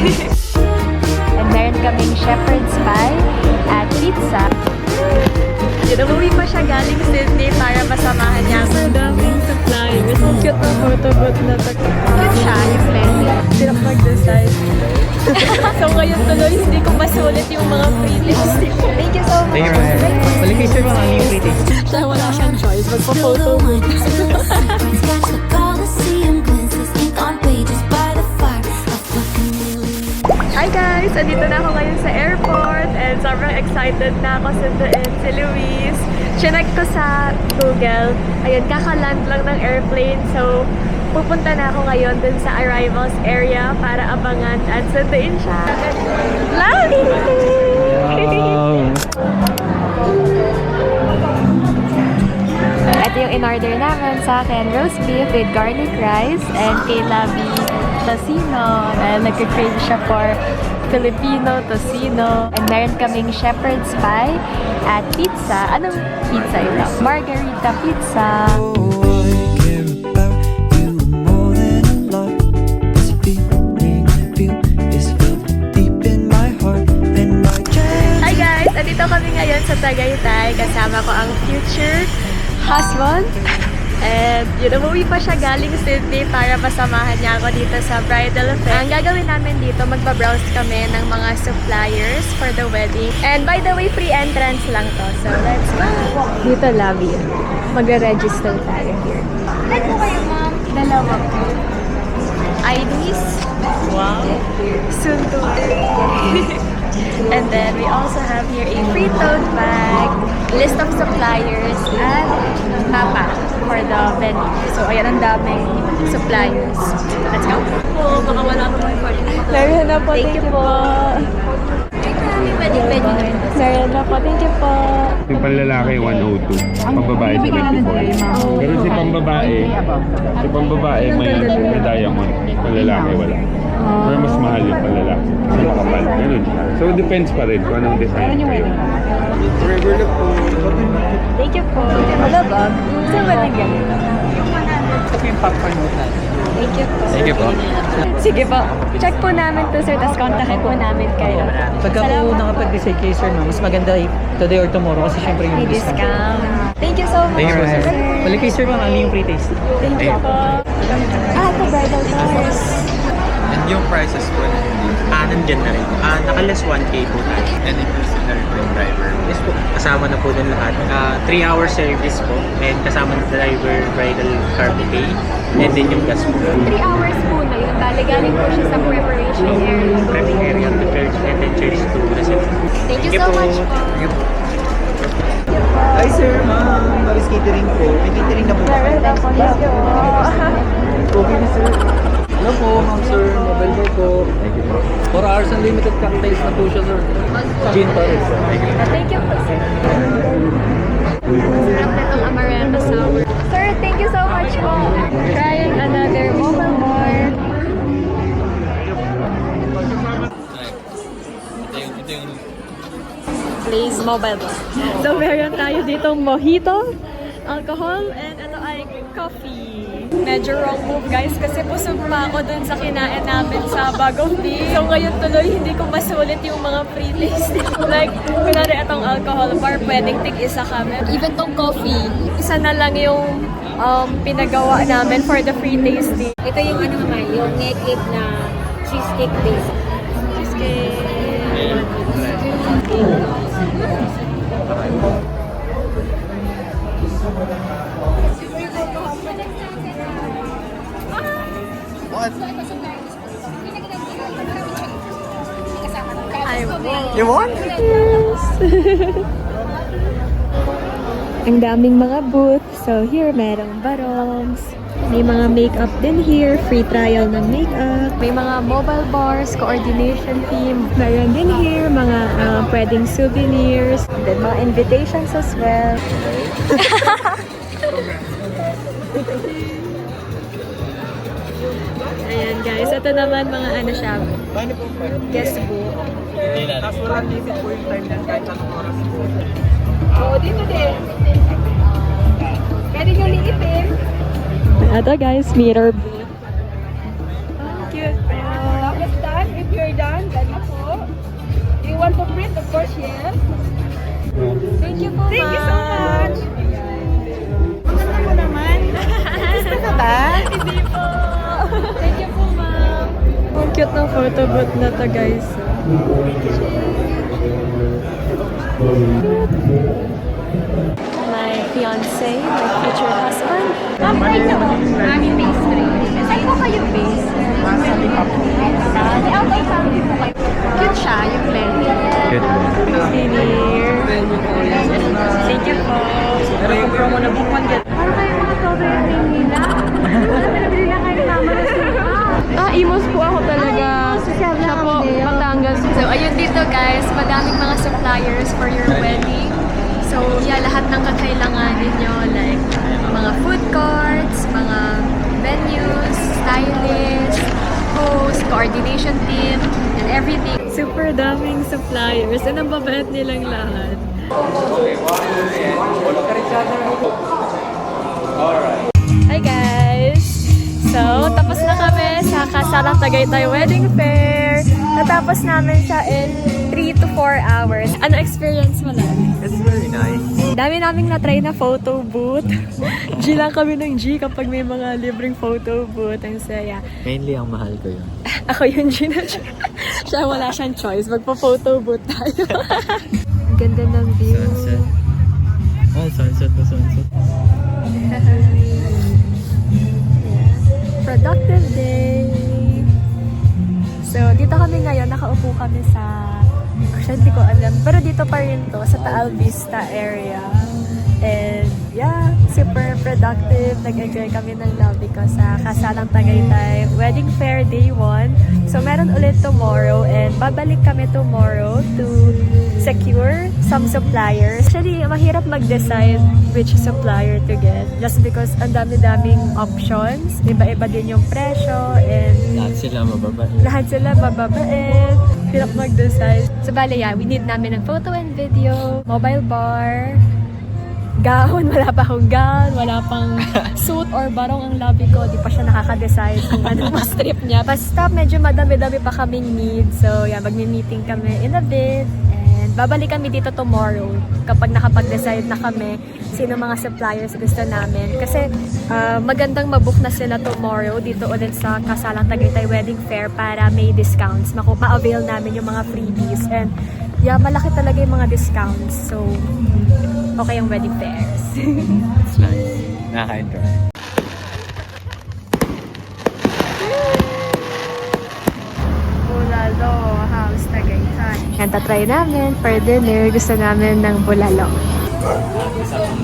And meron kaming shepherd's pie at pizza. Umuwi pa siya galing Sydney para masamahan niya ako. Ang daming suppliers. Ang cute ng photo booth na to. Cute siya, yung plenty. Hirap mag-decide. So ngayon tuloy, hindi ko masulit yung mga free lipstick. Thank you so much. Thank you. Balik kayo sir mga yung free taste. Siya wala siyang choice. Magpa-photo booth. Hi guys! Andito na ako ngayon sa airport and sobrang excited na ako sunduin si Luis. Chinek ko sa Google. Ayun, kakaland lang ng airplane. So, pupunta na ako ngayon dun sa arrivals area para abangan at sunduin siya. Love! Ito yung in-order namin sa akin. Roast beef with garlic rice and kay Labi tocino. And nagka-crave siya for Filipino tocino. And meron kaming shepherd's pie at pizza. Anong pizza ito? Margarita pizza. Hi guys! Andito kami ngayon sa Tagaytay. Kasama ko ang future husband. And yun, umuwi pa siya galing Sydney para masamahan niya ako dito sa bridal fair. Ang gagawin namin dito, magbabrowse kami ng mga suppliers for the wedding. And by the way, free entrance lang to. So let's go! Dito lobby. Magre-register tayo here. Ilan po kayo, ma'am? Dalawa po. IDs? Wow! Soon to. And then we also have here a free tote bag, list of suppliers, and mapa for the venue. So, ayan ang daming suppliers. Let's go! Po, baka wala po yung recording. Meron na po. Thank you po. Meron na po. Thank you po. Yung panlalaki 102, pambabae 74. Pero si pambabae may diamond, panlalaki wala. Pero mas mahal yung panlalaki. Kasi makapal. Ganun siya. So depends pa rin kung anong design kayo. Forever look po. Thank you po. Hello, Bob. Saan ba ganito? Ito yung popcorn mo natin. Thank you po. Thank you po. Sige po. Check po namin to, sir. Tapos kontakin po namin kayo. Pagka po nakapag-decide kayo sir, mas maganda today or tomorrow kasi syempre yung May discount. Thank you so much. Thank you po sir. Balik kayo sir mga yung free taste. Thank you po. Ito bridal tours. And yung prices po nandyan na rin. Naka-less 1K po tayo. And inclusive na rin po yung driver. Yes po. Kasama na po din lahat. 3-hour service po. And kasama na driver, bridal car pay. And then yung gas po. 3 hours po na yun. Galing po siya sa preparation area. Prepping area to church and then church to reception. Thank you so much po. Hi sir, ma'am. Maris catering po. May catering na po. Meron na po. Thank you. Okay na sir. Hello po, ma'am sir. Mobile bar po. Thank you po. 4 hours unlimited cocktails na po siya sir. Gin pa rin sir. Thank you po, sir. Sarap na itong amaretto sour. Sir, thank you so much po. Trying another mobile bar. Please, mobile bar. So, meron tayo ditong mojito, alcohol, and ito ay coffee. Medyo wrong move guys kasi busog pa ako dun sa kinain namin sa Bag of Beef. So ngayon tuloy hindi ko masulit yung mga free tasting. Like, kunwari itong alcohol bar, pwedeng tig-isa kami. Even tong coffee, isa na lang yung pinagawa namin for the free tasting. Ito yung ano naman, yung egg cake na cheesecake base. Cheesecake. You want? Ang daming mga booth. So here, merong barongs. May mga makeup din here. Free trial ng makeup. May mga mobile bars, coordination team. Meron din here mga pwedeng souvenirs. Then mga invitations as well. Ayan guys, ito naman mga ano siya, guest book. Tapos wala limit po yung time na kahit anong oras po. Oo, dito din. Pwede nyo liitin. Ito guys, mirror book. Oh, cute. Tapos done, if you're done You want to print? Of course, yes. Thank you po, Thank you so much. Maganda mo naman. Gusto ka ba? Hindi po. Thank you po, ma'am. Ang cute ng photo booth na to, guys. My fiancé, my future husband. Right na mo. Aming pastry. Saan po kayo base? Cute siya, yung blend. Good. Here. Thank you po. Pero yung promo na bukwan dyan. Ano kayo mga sobrang ring nila? Pinabili na kayo tama na sila. Imos po ako talaga. Siya po, Batangas. So, ayun dito guys, madaming mga suppliers for your wedding. So, yeah, lahat ng kakailanganin nyo, like mga food carts, mga venues, stylists, host, coordination team, and everything. Super daming suppliers, and ang babait nilang lahat. Hi guys! So, tapos na kami sa Kasalang Tagaytay Wedding Fair. Natapos namin siya in 3 to 4 hours. Ano experience mo lang? It's very nice. Dami naming na-try na photo booth. G lang kami ng G kapag may mga libreng photo booth. Ang saya. Mainly ang mahal ko yun. Ako yung G na G. Siya wala siyang choice. Magpa-photo booth tayo. Ang ganda ng view. Sunset. Oh, sunset na sunset. Productive day! So, dito kami ngayon. Nakaupo kami sa... Actually, hindi ko alam. Pero dito pa rin to, sa Taal Vista area. And yeah, super productive. Nag-enjoy kami ng lobby ko sa Kasalang Tagaytay Wedding Fair Day 1. So, meron ulit tomorrow. And babalik kami tomorrow to secure some suppliers. Actually, mahirap mag-decide which supplier to get. Just because ang dami-daming options. Iba-iba din yung presyo. And Lahat sila mababait. lahat sila bababait. Hirap mag-decide. So, bale, yeah, we need namin ng photo and video, mobile bar, gahon, wala pa akong gown, wala pang suit or barong ang lobby ko. Di pa siya nakaka-decide kung anong mas trip niya. Basta medyo madami-dami pa kaming need. So, yeah, magmi-meeting kami in a bit. And babalik kami dito tomorrow kapag nakapag-decide na kami sino mga suppliers gusto namin. Kasi magandang mabook na sila tomorrow dito ulit sa Kasalang Tagaytay Wedding Fair para may discounts. Ma-avail namin yung mga freebies. And yeah, malaki talaga yung mga discounts. So, okay yung wedding fairs. It's nice. Nakaka-enjoy. Bulalo House Tagaytay. Yan, tatry namin for dinner. Gusto namin ng bulalo. Isa pang